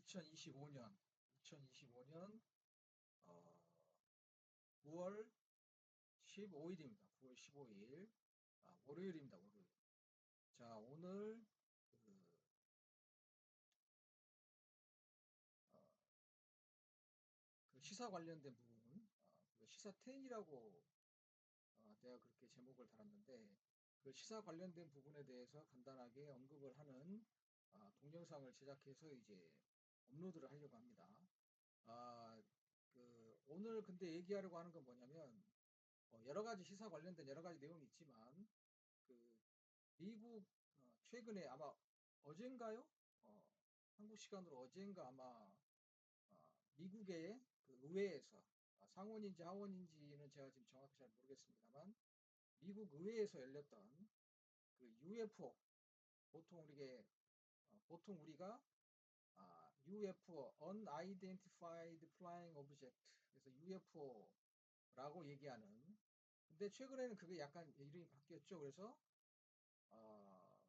2025년 9월 15일입니다. 9월 15일 월요일입니다. 월요일. 자, 오늘 그, 어, 그 시사 관련된 부분, 그 시사 10이라고 내가 그렇게 제목을 달았는데 그 시사 관련된 부분에 대해서 간단하게 언급을 하는 동영상을 제작해서 이제 업로드를 하려고 합니다. 아, 오늘 근데 얘기하려고 하는 건 뭐냐면 여러 가지 시사 관련된 여러 가지 내용이 있지만 그 미국 최근에 아마 어젠가요? 어, 한국 시간으로 어젠가 아마 미국의 그 의회에서 상원인지 하원인지는 제가 지금 정확히 잘 모르겠습니다만 미국 의회에서 열렸던 그 UFO 보통 우리가 UFO Unidentified Flying Object 그래서 UFO라고 얘기하는 근데 최근에는 그게 약간 이름이 바뀌었죠. 그래서 어,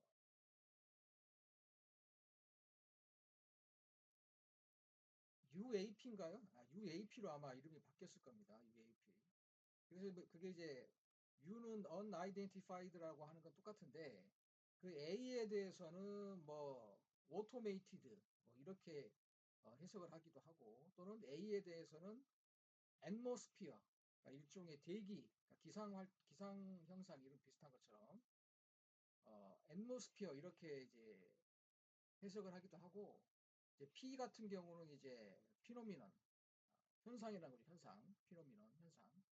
UAP인가요? UAP로 아마 이름이 바뀌었을 겁니다. UAP. 그래서 그게 이제 U는 unidentified라고 하는 건 똑같은데 그 A에 대해서는 뭐 automated 뭐 이렇게 해석을 하기도 하고 또는 A에 대해서는 atmosphere 그러니까 일종의 대기 그러니까 기상 현상 이런 비슷한 것처럼 atmosphere 이렇게 이제 해석을 하기도 하고 이제 P 같은 경우는 이제 피노미넌 현상이라는 거죠. 현상, 피노미넌 현상.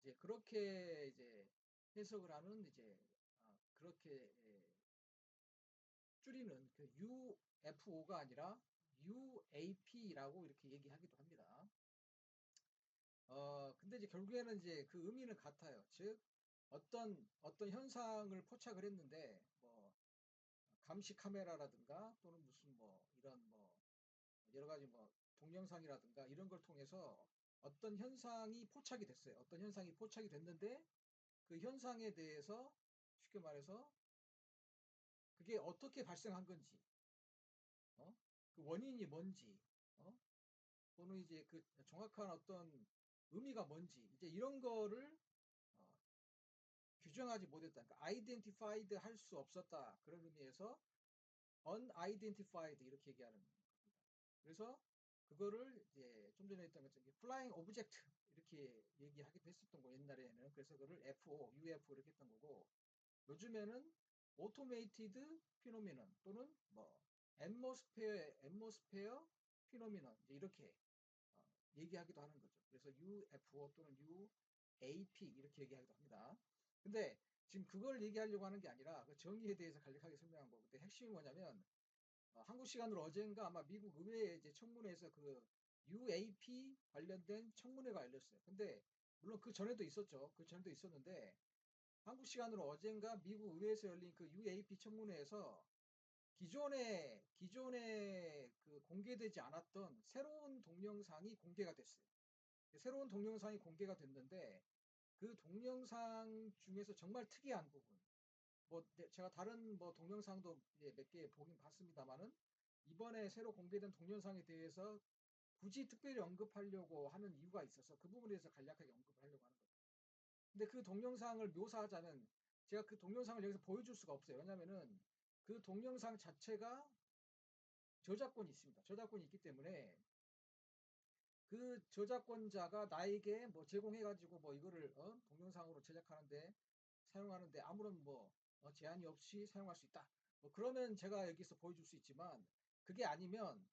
이제 그렇게 이제 해석을 하는 이제 그렇게 줄이는 그 UFO가 아니라 UAP라고 이렇게 얘기하기도 합니다. 근데 이제 결국에는 이제 그 의미는 같아요. 즉 어떤 현상을 포착을 했는데 뭐 감시 카메라라든가 또는 무슨 뭐 이런 뭐 여러 가지 뭐 동영상이라든가 이런 걸 통해서 어떤 현상이 포착이 됐어요. 어떤 현상이 포착이 됐는데 그 현상에 대해서 쉽게 말해서 그게 어떻게 발생한 건지, 어? 그 원인이 뭔지, 어? 또는 이제 그 정확한 어떤 의미가 뭔지, 이제 이런 거를 어, 규정하지 못했다. 그러니까 identified 할 수 없었다. 그런 의미에서 unidentified 이렇게 얘기하는 겁니다. 그래서 그거를 이제 좀 전에 했던 것처럼 flying object 이렇게 얘기하기도 했었던 거 옛날에는 그래서 그거를 FO, UFO 이렇게 했던 거고 요즘에는 automated phenomenon 또는 뭐 atmosphere phenomenon 이제 이렇게 어, 얘기하기도 하는 거죠. 그래서 UFO 또는 UAP 이렇게 얘기하기도 합니다. 근데 지금 그걸 얘기하려고 하는 게 아니라 그 정의에 대해서 간략하게 설명한 거고, 근데 핵심이 뭐냐면 한국 시간으로 어젠가 아마 미국 의회 이제 청문회에서 그 UAP 관련된 청문회가 열렸어요. 근데 물론 그 전에도 있었죠. 그 전에도 있었는데 한국 시간으로 어젠가 미국 의회에서 열린 그 UAP 청문회에서 기존에 그 공개되지 않았던 새로운 동영상이 공개가 됐어요. 새로운 동영상이 공개가 됐는데 그 동영상 중에서 정말 특이한 부분, 뭐 제가 다른 뭐 동영상도 몇 개 보긴 봤습니다만은 이번에 새로 공개된 동영상에 대해서 굳이 특별히 언급하려고 하는 이유가 있어서 그 부분에 대해서 간략하게 언급을 하려고 하는 거죠. 근데 그 동영상을 묘사하자면 제가 그 동영상을 여기서 보여줄 수가 없어요. 왜냐면은 그 동영상 자체가 저작권이 있습니다. 저작권이 있기 때문에 그 저작권자가 나에게 뭐 제공해가지고 뭐 이거를 동영상으로 제작하는데 사용하는데 아무런 뭐 제한이 없이 사용할 수 있다. 뭐 그러면 제가 여기서 보여줄 수 있지만 그게 아니면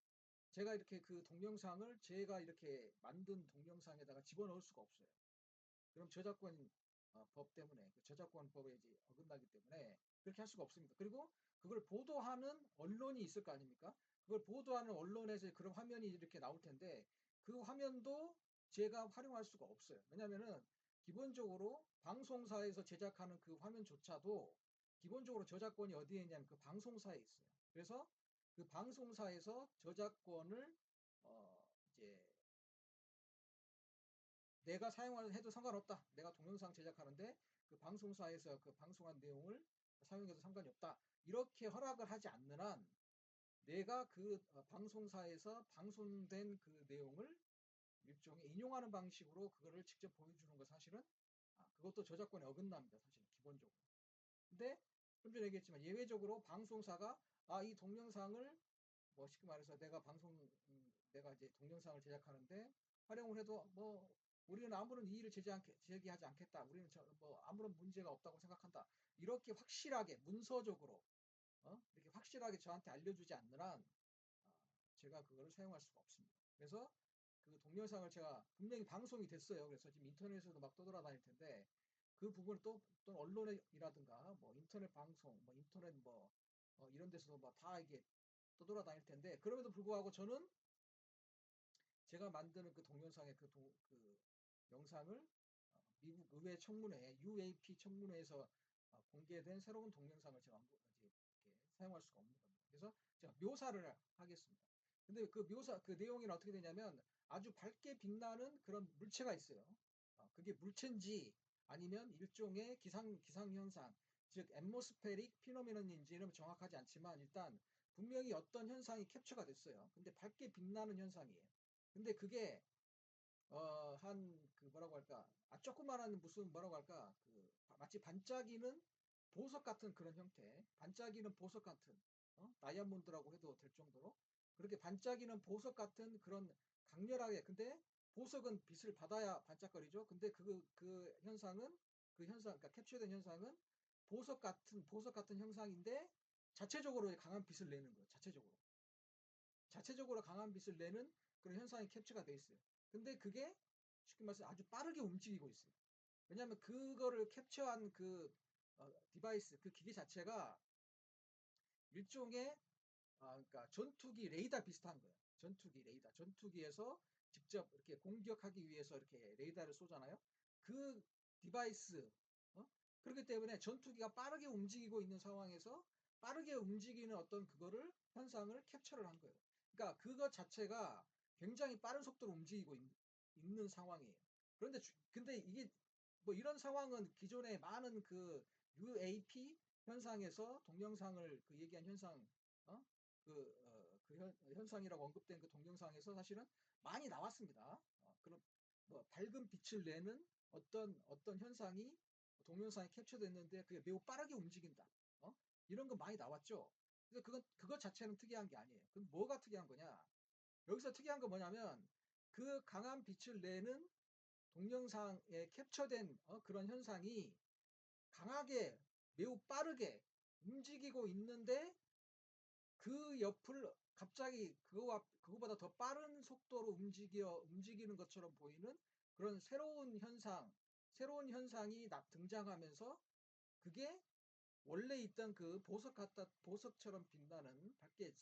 제가 이렇게 그 동영상을 제가 이렇게 만든 동영상에다가 집어넣을 수가 없어요. 그럼 저작권 법 때문에 그 저작권법에 이제 어긋나기 때문에 그렇게 할 수가 없습니다. 그리고 그걸 보도하는 언론이 있을 거 아닙니까? 그걸 보도하는 언론에서 그런 화면이 이렇게 나올 텐데 그 화면도 제가 활용할 수가 없어요. 왜냐면은 기본적으로 방송사에서 제작하는 그 화면조차도 기본적으로 저작권이 어디에 있냐면 그 방송사에 있어요. 그래서 그 방송사에서 저작권을 이제 내가 사용해도 상관없다. 내가 동영상 제작하는데 그 방송사에서 그 방송한 내용을 사용해도 상관이 없다. 이렇게 허락을 하지 않는 한 내가 그 방송사에서 방송된 그 내용을 일종의 인용하는 방식으로 그거를 직접 보여주는 거 사실은 그것도 저작권에 어긋납니다. 사실은 기본적으로. 근데 좀 전에 얘기했지만 예외적으로 방송사가 이 동영상을 뭐 쉽게 말해서 내가 이제 동영상을 제작하는데 활용을 해도 뭐 우리는 아무런 이의를 제기하지 않겠다. 우리는 뭐 아무런 문제가 없다고 생각한다. 이렇게 확실하게 문서적으로 이렇게 확실하게 저한테 알려주지 않는 한 제가 그거를 사용할 수가 없습니다. 그래서 그 동영상을 제가 분명히 방송이 됐어요. 그래서 지금 인터넷에서도 막 떠돌아다닐 텐데 그 부분을 또 언론이라든가 뭐 인터넷 방송, 뭐 인터넷 뭐 이런 데서도 막 다 이게 떠돌아다닐 텐데 그럼에도 불구하고 저는 제가 만드는 그 동영상의 그 영상을 미국 의회 청문회 UAP 청문회에서 공개된 새로운 동영상을 제가 이렇게 사용할 수가 없는 겁니다. 그래서 제가 묘사를 하겠습니다. 근데 그 내용이 어떻게 되냐면 아주 밝게 빛나는 그런 물체가 있어요. 그게 물체인지 아니면 일종의 기상 현상, 즉 앰모스페릭 피노미넌인지는 정확하지 않지만 일단 분명히 어떤 현상이 캡처가 됐어요. 근데 밝게 빛나는 현상이에요. 근데 그게 한 그 뭐라고 할까? 조그만한 무슨 뭐라고 할까? 마치 반짝이는 보석 같은 그런 형태, 반짝이는 보석 같은 다이아몬드라고 해도 될 정도로 그렇게 반짝이는 보석 같은 그런 강렬하게 근데 보석은 빛을 받아야 반짝거리죠. 근데 그 현상은 그러니까 캡처된 현상은 보석 같은 형상인데 자체적으로 강한 빛을 내는 거예요. 자체적으로 강한 빛을 내는 그런 현상이 캡처가 돼 있어요. 근데 그게 쉽게 말해서 아주 빠르게 움직이고 있어요. 왜냐하면 그거를 캡처한 디바이스, 그 기계 자체가 일종의 그러니까 전투기 레이더 비슷한 거예요. 전투기 레이더. 전투기에서 직접 이렇게 공격하기 위해서 이렇게 레이더를 쏘잖아요. 그 디바이스. 그렇기 때문에 전투기가 빠르게 움직이고 있는 상황에서 빠르게 움직이는 어떤 그거를 현상을 캡처를 한 거예요. 그러니까 그것 자체가 굉장히 빠른 속도로 움직이고 있는 상황이에요. 근데 이게 뭐 이런 상황은 기존에 많은 그 UAP 현상에서 동영상을 얘기한 현상 어? 현상이라고 언급된 그 동영상에서 사실은 많이 나왔습니다. 그럼 뭐 밝은 빛을 내는 어떤 현상이 동영상에 캡처됐는데 그게 매우 빠르게 움직인다. 이런 거 많이 나왔죠. 근데 그것 자체는 특이한 게 아니에요. 그럼 뭐가 특이한 거냐? 여기서 특이한 건 뭐냐면 그 강한 빛을 내는 동영상에 capture된 그런 현상이 강하게 매우 빠르게 움직이고 있는데 그 옆을 갑자기 그거보다 더 빠른 속도로 움직이는 것처럼 보이는 그런 새로운 현상이 등장하면서 그게 원래 있던 그 보석처럼 빛나는 밝게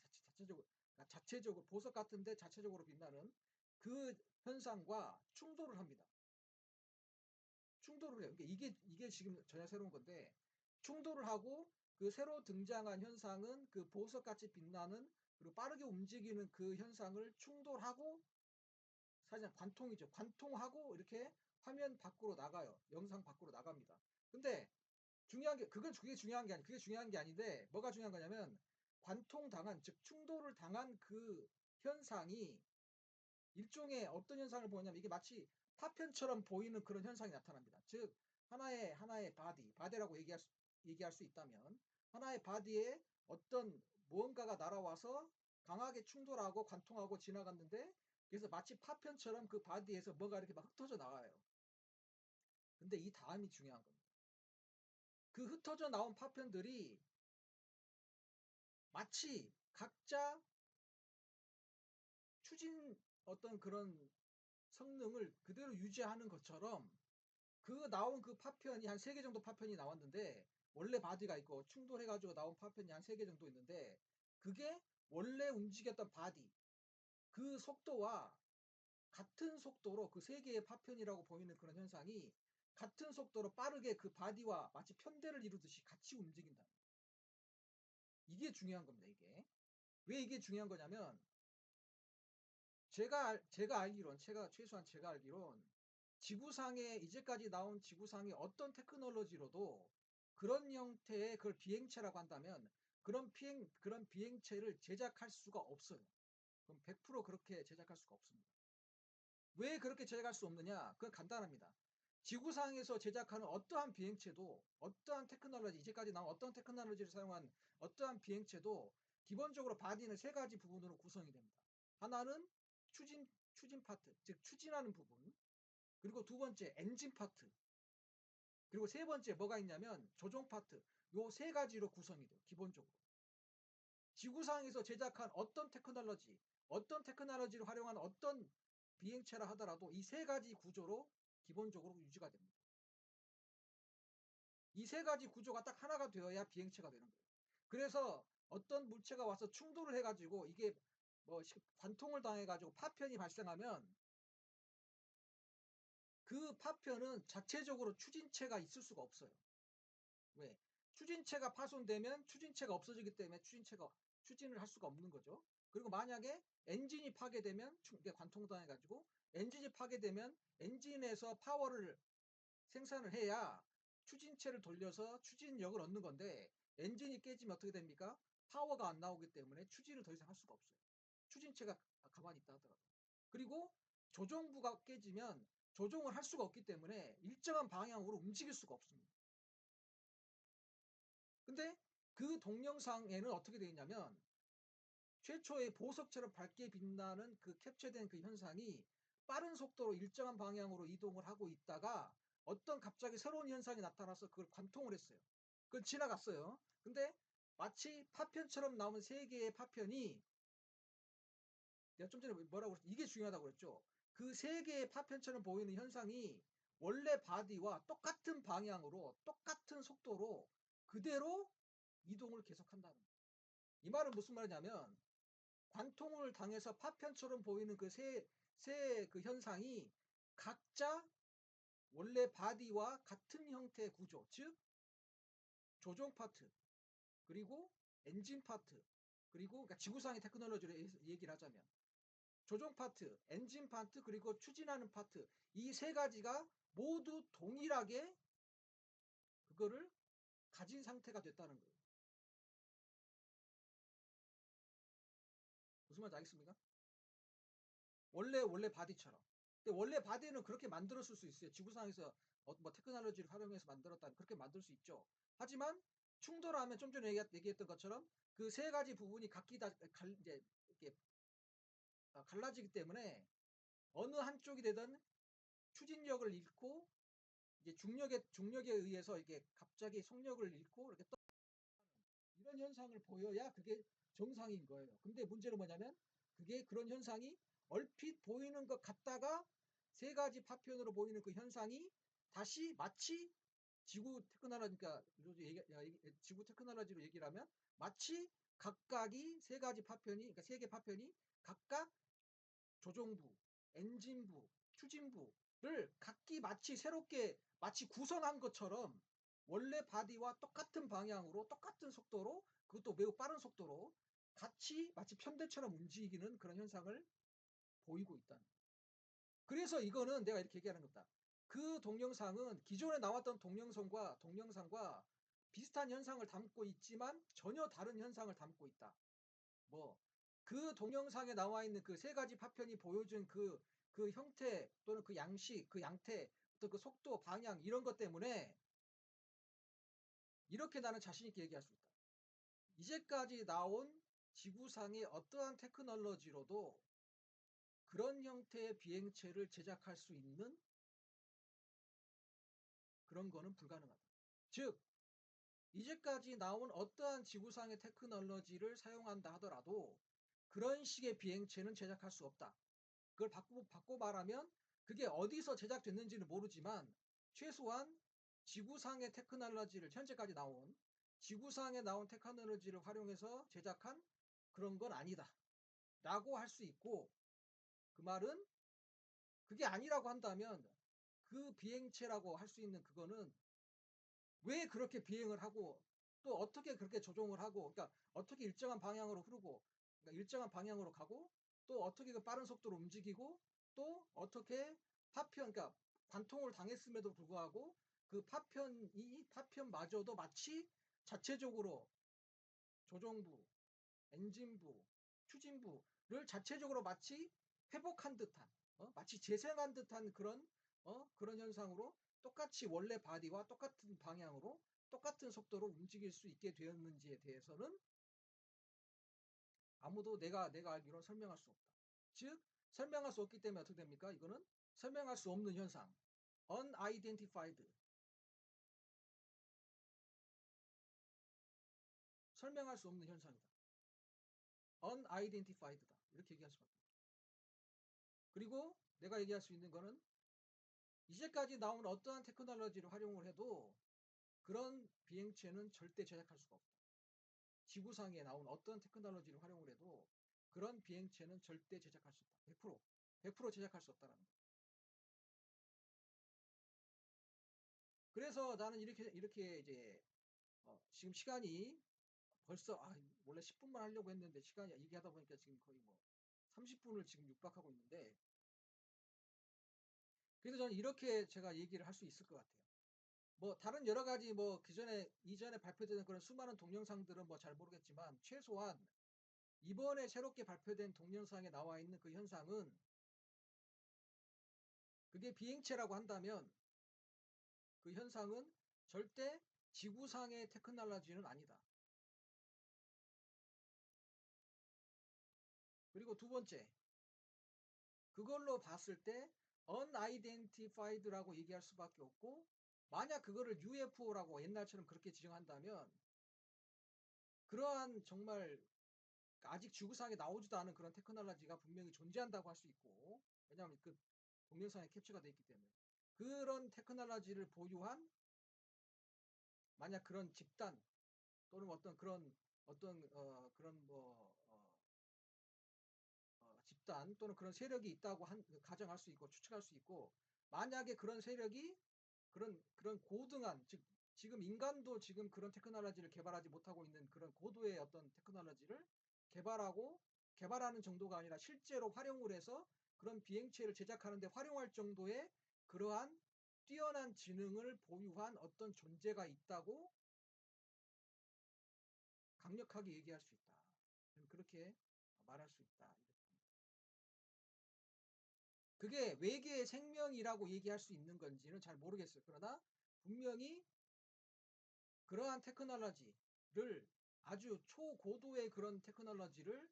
자체적으로 보석 같은데 자체적으로 빛나는 그 현상과 충돌을 합니다. 충돌을 해요. 그러니까 이게 지금 전혀 새로운 건데 충돌을 하고 그 새로 등장한 현상은 그 보석같이 빛나는 그리고 빠르게 움직이는 그 현상을 충돌하고 사실 관통이죠. 관통하고 이렇게 화면 밖으로 나가요. 영상 밖으로 나갑니다. 근데 그게 중요한 게 그게 중요한 게 아닌데 뭐가 중요한 거냐면 즉 충돌을 당한 그 현상이 일종의 어떤 현상을 보냐면 이게 마치 파편처럼 보이는 그런 현상이 나타납니다. 즉 하나의 바디라고 얘기할 수 있다면 하나의 바디에 어떤 무언가가 날아와서 강하게 충돌하고 관통하고 지나갔는데 그래서 마치 파편처럼 그 바디에서 뭐가 이렇게 막 흩어져 나와요. 근데 이 다음이 중요한 겁니다. 그 흩어져 나온 파편들이 마치 각자 추진 어떤 그런 성능을 그대로 유지하는 것처럼 나온 그 파편이 한 3개 정도 파편이 나왔는데 원래 바디가 있고 충돌해가지고 나온 파편이 한 3개 정도 있는데 그게 원래 움직였던 바디 그 속도와 같은 속도로 그 3개의 파편이라고 보이는 그런 현상이 같은 속도로 빠르게 그 바디와 마치 편대를 이루듯이 같이 움직인다. 이게 중요한 겁니다. 이게. 왜 이게 중요한 거냐면 최소한 제가 알기론 지구상에 이제까지 나온 지구상의 어떤 테크놀로지로도 그런 형태의 그걸 비행체라고 한다면 그런 비행체를 제작할 수가 없어요. 그럼 100% 그렇게 제작할 수가 없습니다. 왜 그렇게 제작할 수 없느냐? 그건 간단합니다. 지구상에서 제작하는 어떠한 비행체도 어떠한 테크놀로지, 이제까지 나온 어떠한 테크놀로지를 사용한 어떠한 비행체도 기본적으로 바디는 세 가지 부분으로 구성이 됩니다. 하나는 추진 파트, 즉 추진하는 부분. 그리고 두 번째 엔진 파트. 그리고 세 번째 뭐가 있냐면 조종 파트. 요 세 가지로 구성이 돼요. 기본적으로. 지구상에서 제작한 어떤 테크놀로지를 활용한 어떤 비행체라 하더라도 이 세 가지 구조로 기본적으로 유지가 됩니다. 이 세 가지 구조가 딱 하나가 되어야 비행체가 되는 거예요. 그래서 어떤 물체가 와서 충돌을 해가지고 이게 뭐 관통을 당해가지고 파편이 발생하면 그 파편은 자체적으로 추진체가 있을 수가 없어요. 왜? 추진체가 파손되면 추진체가 없어지기 때문에 추진을 할 수가 없는 거죠. 그리고 만약에 엔진이 파괴되면 관통당해가지고 엔진이 파괴되면 엔진에서 파워를 생산을 해야 추진체를 돌려서 추진력을 얻는 건데 엔진이 깨지면 어떻게 됩니까? 파워가 안 나오기 때문에 추진을 더 이상 할 수가 없어요. 추진체가 가만히 있다 하더라도. 그리고 조종부가 깨지면 조종을 할 수가 없기 때문에 일정한 방향으로 움직일 수가 없습니다. 근데 그 동영상에는 어떻게 되어 있냐면 최초의 보석처럼 밝게 빛나는 그 캡처된 그 현상이 빠른 속도로 일정한 방향으로 이동을 하고 있다가 어떤 갑자기 새로운 현상이 나타나서 그걸 관통을 했어요. 그걸 지나갔어요. 근데 마치 파편처럼 나온 세 개의 파편이 내가 좀 전에 뭐라고 그랬죠? 이게 중요하다고 그랬죠. 그 세 개의 파편처럼 보이는 현상이 원래 바디와 똑같은 방향으로 똑같은 속도로 그대로 이동을 계속한다는 거예요. 이 말은 무슨 말이냐면 관통을 당해서 파편처럼 보이는 그 세 그 현상이 각자 원래 바디와 같은 형태의 구조, 즉 조종 파트, 그리고 엔진 파트, 그리고 그러니까 지구상의 테크놀로지로 얘기를 하자면 조종 파트, 엔진 파트, 그리고 추진하는 파트 이 세 가지가 모두 동일하게 그거를 가진 상태가 됐다는 거예요. 무슨 말인지 알겠습니까? 원래 바디처럼. 근데 원래 바디는 그렇게 만들었을 수 있어요. 지구상에서 뭐 테크놀로지를 활용해서 만들었다 그렇게 만들 수 있죠. 하지만 충돌하면 좀 전에 얘기했던 것처럼 그 세 가지 부분이 각기 다 이제 이렇게 갈라지기 때문에 어느 한쪽이 되든 추진력을 잃고 이제 중력에 의해서 이게 갑자기 속력을 잃고 이렇게 이런 현상을 보여야 그게 정상인 거예요. 근데 문제는 뭐냐면 그게 그런 현상이 얼핏 보이는 것 같다가 세 가지 파편으로 보이는 그 현상이 다시 마치 지구 테크놀로지, 그러니까 지구 테크놀로지로 얘기를 하면 마치 각각이 세 가지 파편이, 그러니까 세 개 파편이 각각 조종부, 엔진부, 추진부를 각기 마치 새롭게 마치 구성한 것처럼 원래 바디와 똑같은 방향으로 똑같은 속도로 그것도 매우 빠른 속도로 같이 마치 편대처럼 움직이는 그런 현상을 보이고 있다. 그래서 이거는 내가 이렇게 얘기하는 겁니다. 그 동영상은 기존에 나왔던 동영상과 비슷한 현상을 담고 있지만 전혀 다른 현상을 담고 있다. 뭐 그 동영상에 나와 있는 그 세 가지 파편이 보여준 그 형태 또는 그 양식, 그 양태, 또 그 속도, 방향 이런 것 때문에 이렇게 나는 자신 있게 얘기할 수 있다. 이제까지 나온 지구상의 어떠한 테크놀로지로도 그런 형태의 비행체를 제작할 수 있는 그런 거는 불가능하다. 즉, 이제까지 나온 어떠한 지구상의 테크놀로지를 사용한다 하더라도 그런 식의 비행체는 제작할 수 없다. 그걸 바꿔 말하면 그게 어디서 제작됐는지는 모르지만 최소한 지구상의 테크놀로지를 현재까지 나온 지구상에 나온 테크놀로지를 활용해서 제작한 그런 건 아니다. 라고 할 수 있고 그 말은 그게 아니라고 한다면 그 비행체라고 할 수 있는 그거는 왜 그렇게 비행을 하고 또 어떻게 그렇게 조종을 하고 그러니까 어떻게 일정한 방향으로 흐르고 그러니까 일정한 방향으로 가고 또 어떻게 그 빠른 속도로 움직이고 또 어떻게 그러니까 관통을 당했음에도 불구하고 그 파편마저도 마치 자체적으로 조종부, 엔진부, 추진부를 자체적으로 마치 회복한 듯한, 마치 재생한 듯한 그런 현상으로 똑같이 원래 바디와 똑같은 방향으로 똑같은 속도로 움직일 수 있게 되었는지에 대해서는 아무도 내가 알기로는 설명할 수 없다. 즉 설명할 수 없기 때문에 어떻게 됩니까? 이거는 설명할 수 없는 현상, unidentified, 설명할 수 없는 현상이다. unidentified다. 이렇게 얘기할 수밖에 없다. 그리고 내가 얘기할 수 있는 거는 이제까지 나온 어떠한 테크놀로지를 활용을 해도 그런 비행체는 절대 제작할 수가 없다. 지구상에 나온 어떤 테크놀로지를 활용을 해도 그런 비행체는 절대 제작할 수 없다. 100% 제작할 수 없다는 거예요. 그래서 나는 이렇게 이제 지금 시간이 벌써 원래 10분만 하려고 했는데 시간이 얘기하다 보니까 지금 거의 뭐 30분을 지금 육박하고 있는데, 그래서 저는 이렇게 제가 얘기를 할 수 있을 것 같아요. 뭐 다른 여러 가지 뭐 이전에 발표된 그런 수많은 동영상들은 뭐 잘 모르겠지만 최소한 이번에 새롭게 발표된 동영상에 나와 있는 그 현상은, 그게 비행체라고 한다면 그 현상은 절대 지구상의 테크놀로지는 아니다. 그리고 두 번째, 그걸로 봤을 때 unidentified라고 얘기할 수밖에 없고, 만약 그거를 UFO라고 옛날처럼 그렇게 지정한다면 그러한 정말 아직 지구상에 나오지도 않은 그런 테크놀로지가 분명히 존재한다고 할 수 있고, 왜냐하면 그 동영상에 캡처가 되어 있기 때문에 그런 테크놀로지를 보유한, 만약 그런 집단 또는 그런 집단 또는 그런 세력이 있다고 가정할 수 있고 추측할 수 있고, 만약에 그런 세력이 그런 고등한, 즉 지금 인간도 지금 그런 테크놀로지를 개발하지 못하고 있는 그런 고도의 어떤 테크놀로지를 개발하는 정도가 아니라 실제로 활용을 해서 그런 비행체를 제작하는 데 활용할 정도의 그러한 뛰어난 지능을 보유한 어떤 존재가 있다고 강력하게 얘기할 수 있다. 그렇게 말할 수 있다. 그게 외계의 생명이라고 얘기할 수 있는 건지는 잘 모르겠어요. 그러나 분명히 그러한 테크놀로지를, 아주 초고도의 그런 테크놀로지를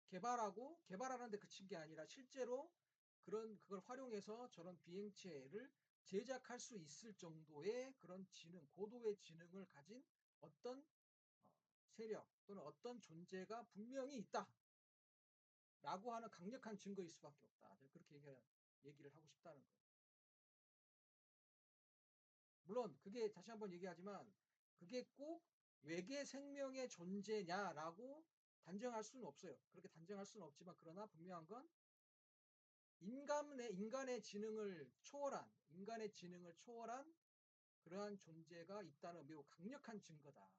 개발하는 데 그친 게 아니라 실제로 그걸 활용해서 저런 비행체를 제작할 수 있을 정도의 그런 고도의 지능을 가진 어떤 세력 또는 어떤 존재가 분명히 있다라고 하는 강력한 증거일 수밖에 없다. 그렇게 얘기를 하고 싶다는 거예요. 물론 그게 다시 한번 얘기하지만 그게 꼭 외계 생명의 존재냐라고 단정할 수는 없어요. 그렇게 단정할 수는 없지만, 그러나 분명한 건 인간의 지능을 초월한 그러한 존재가 있다는 매우 강력한 증거다.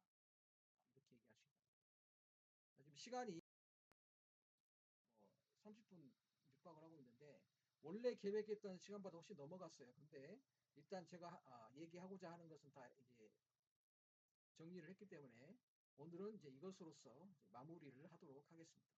이렇게 얘기할 수 있다. 지금 시간이 30분 육박을 하고 있는데 원래 계획했던 시간보다 훨씬 넘어갔어요. 근데 일단 제가 얘기하고자 하는 것은 다 이제 정리를 했기 때문에 오늘은 이제 이것으로서 마무리를 하도록 하겠습니다.